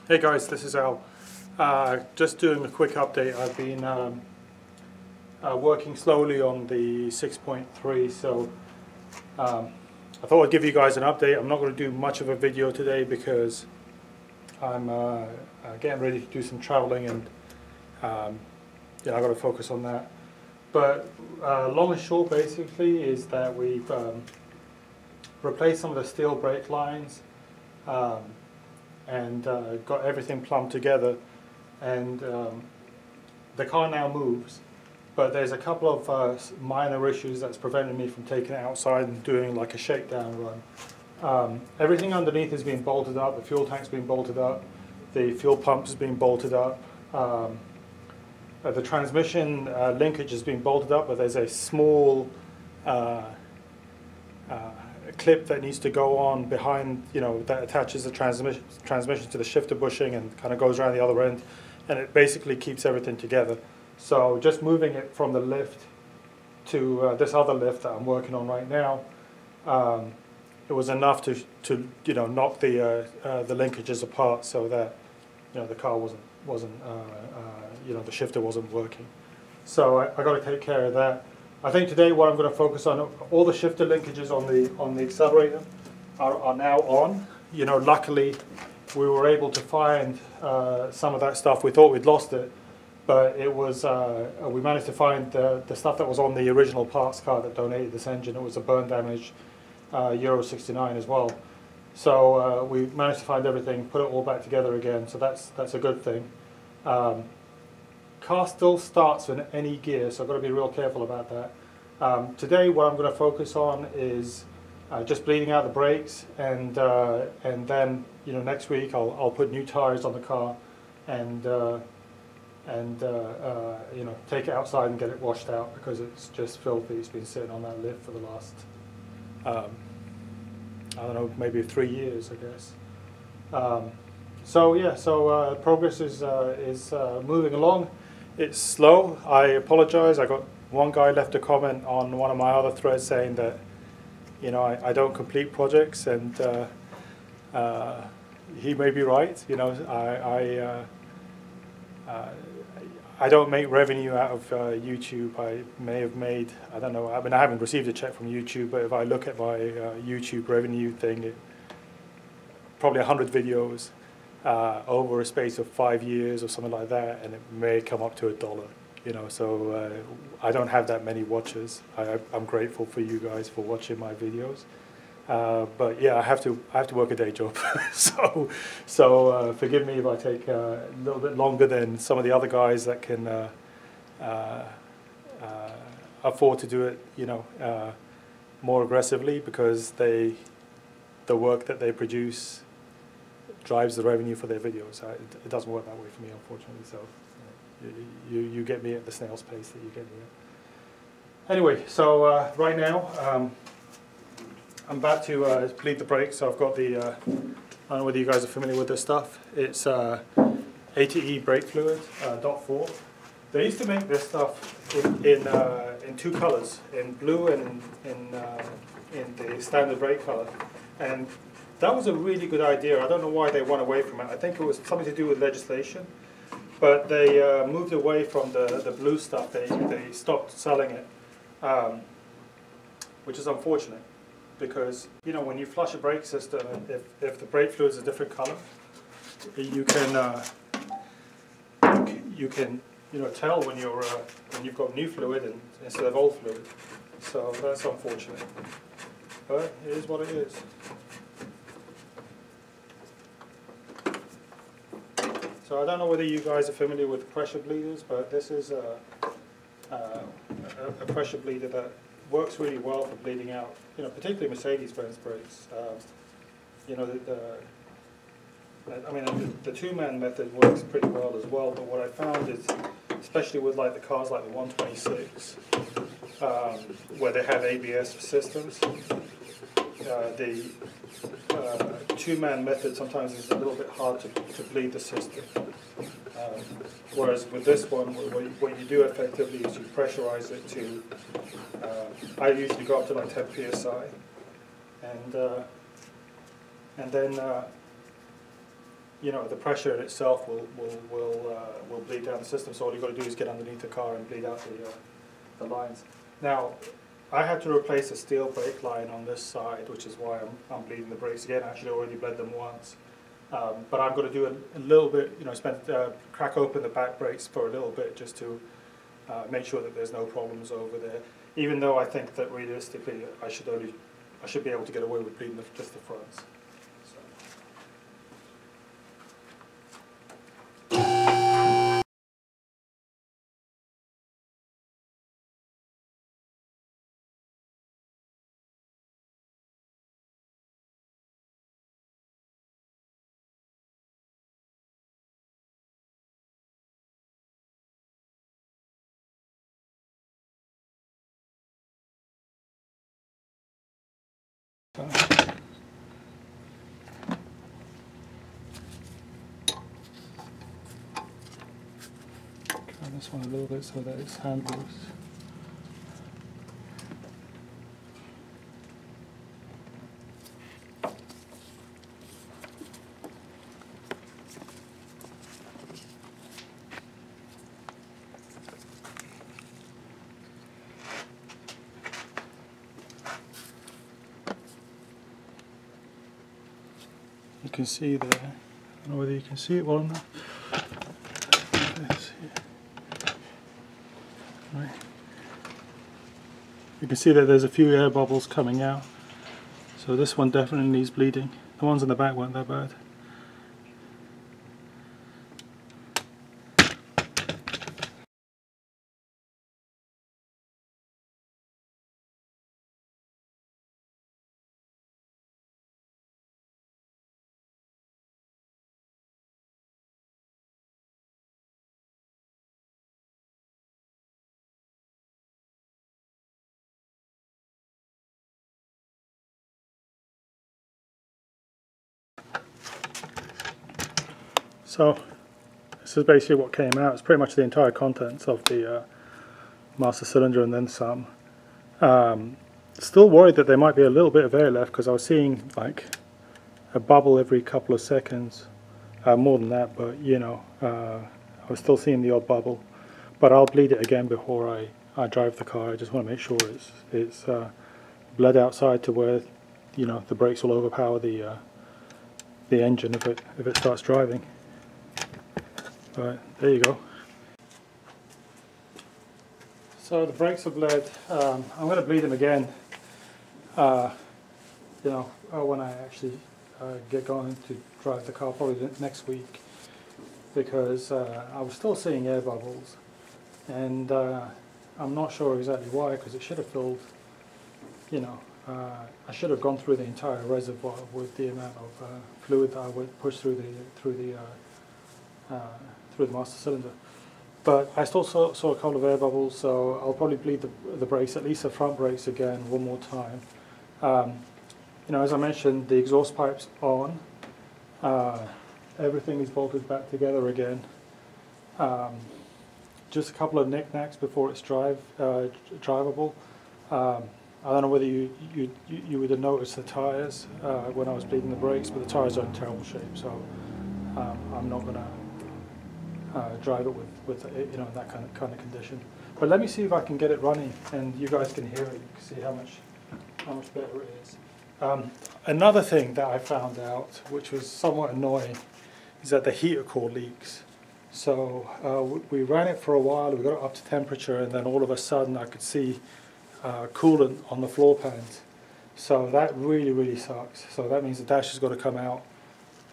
Hey guys, this is Al. Just doing a quick update. I've been working slowly on the 6.3, so I thought I'd give you guys an update. I'm not going to do much of a video today because I'm getting ready to do some traveling, and I've got to focus on that. But long and short basically is that we've replaced some of the steel brake lines and got everything plumbed together, and the car now moves, but there's a couple of minor issues that's preventing me from taking it outside and doing like a shakedown run. Everything underneath has been bolted up, the fuel tank's been bolted up, the fuel pump has been bolted up, the transmission linkage has been bolted up, but there's a small clip that needs to go on behind, that attaches the transmission to the shifter bushing and kind of goes around the other end, and it basically keeps everything together. So just moving it from the lift to this other lift that I'm working on right now, it was enough to knock the linkages apart so that the car wasn't the shifter wasn't working. So I got to take care of that. I think today what I'm going to focus on, all the shifter linkages on the accelerator are now on. Luckily we were able to find some of that stuff. We thought we'd lost it, but it was we managed to find the stuff that was on the original parts car that donated this engine. It was a burn damage Euro 69 as well. So we managed to find everything, put it all back together again. So that's a good thing. Car still starts in any gear, so I've got to be real careful about that. Today what I'm going to focus on is just bleeding out the brakes, and then next week I'll put new tires on the car and take it outside and get it washed out because it's just filthy. It's been sitting on that lift for the last I don't know, maybe 3 years, I guess. So progress is moving along. It's slow. I apologize. I got one guy left a comment on one of my other threads saying that I don't complete projects, and he may be right. I don't make revenue out of YouTube. I may have made, I don't know, I haven't received a check from YouTube, but if I look at my YouTube revenue thing, probably 100 videos over a space of 5 years or something like that, and it may come up to $1. So I don't have that many watchers. I'm grateful for you guys for watching my videos, but yeah, I have to work a day job. so forgive me if I take a little bit longer than some of the other guys that can afford to do it more aggressively, because the work that they produce drives the revenue for their videos. It doesn't work that way for me, unfortunately. So you get me at the snail's pace that you get me at. Anyway, so right now I'm about to bleed the brakes. So I've got the I don't know whether you guys are familiar with this stuff. It's ATE brake fluid, .4. They used to make this stuff in two colors, in blue and in the standard brake color, and that was a really good idea. I don't know why they went away from it. I think it was something to do with legislation, but they moved away from the blue stuff. They stopped selling it, which is unfortunate, because when you flush a brake system, if the brake fluid is a different color, you can tell when you've got new fluid instead of old fluid. So that's unfortunate, but it is what it is. So I don't know whether you guys are familiar with pressure bleeders, but this is a pressure bleeder that works really well for bleeding out, particularly Mercedes-Benz brakes. The two-man method works pretty well as well, but what I found is, especially with the cars like the 126, where they have ABS systems, the two-man method sometimes is a little bit hard to bleed the system. Whereas with this one, what you do effectively is you pressurize it to, I usually go up to like 10 psi, and then you know, the pressure in itself will bleed down the system. So all you've got to do is get underneath the car and bleed out the lines. Now, I had to replace a steel brake line on this side, which is why I'm bleeding the brakes again. I actually already bled them once. But I'm going to do a little bit, you know, crack open the back brakes for a little bit just to make sure that there's no problems over there. Even though I think that realistically I should be able to get away with bleeding just the fronts. Try this one a little bit so that it's hand loose. You can see there, I don't know whether you can see it well enough. Right. You can see that there's a few air bubbles coming out, so this one definitely needs bleeding. The ones in the back weren't that bad. So this is basically what came out. It's pretty much the entire contents of the master cylinder and then some. Still worried that there might be a little bit of air left because I was seeing like a bubble every couple of seconds. More than that, but you know, I was still seeing the odd bubble. But I'll bleed it again before I drive the car. I just want to make sure it's bled outside to where, you know, the brakes will overpower the engine if it starts driving. Right, there you go. So the brakes are bled. I'm going to bleed them again. You know, when I actually get going to drive the car, probably next week, because I was still seeing air bubbles, and I'm not sure exactly why, because it should have filled. You know, I should have gone through the entire reservoir with the amount of fluid that I would push through the master cylinder. But I still saw a couple of air bubbles, so I'll probably bleed the brakes, at least the front brakes again, one more time. You know, as I mentioned, the exhaust pipe's on. Everything is bolted back together again. Just a couple of knickknacks before it's drivable. I don't know whether you would have noticed the tyres when I was bleeding the brakes, but the tyres are in terrible shape, so I'm not going to drive it with you know, that kind of condition. But let me see if I can get it running, and you guys can hear it. You can see how much better it is. Another thing that I found out, which was somewhat annoying, is that the heater core leaks. So we ran it for a while. We got it up to temperature, and then all of a sudden I could see coolant on the floor pans. So that really sucks. So that means the dash has got to come out,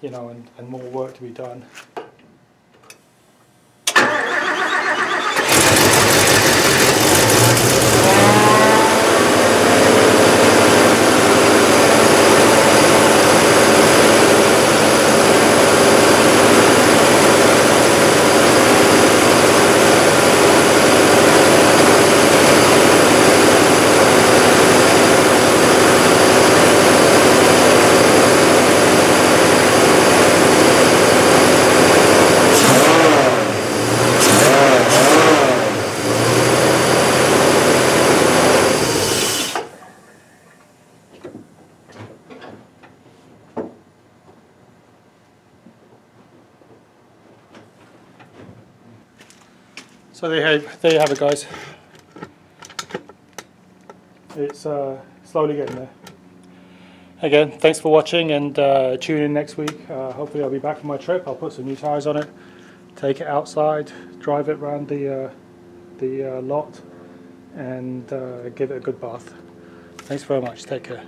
you know, and more work to be done. So there you have it, guys. It's slowly getting there. Again, thanks for watching, and tune in next week. Hopefully I'll be back from my trip. I'll put some new tyres on it, take it outside, drive it around the lot, and give it a good bath. Thanks very much. Take care.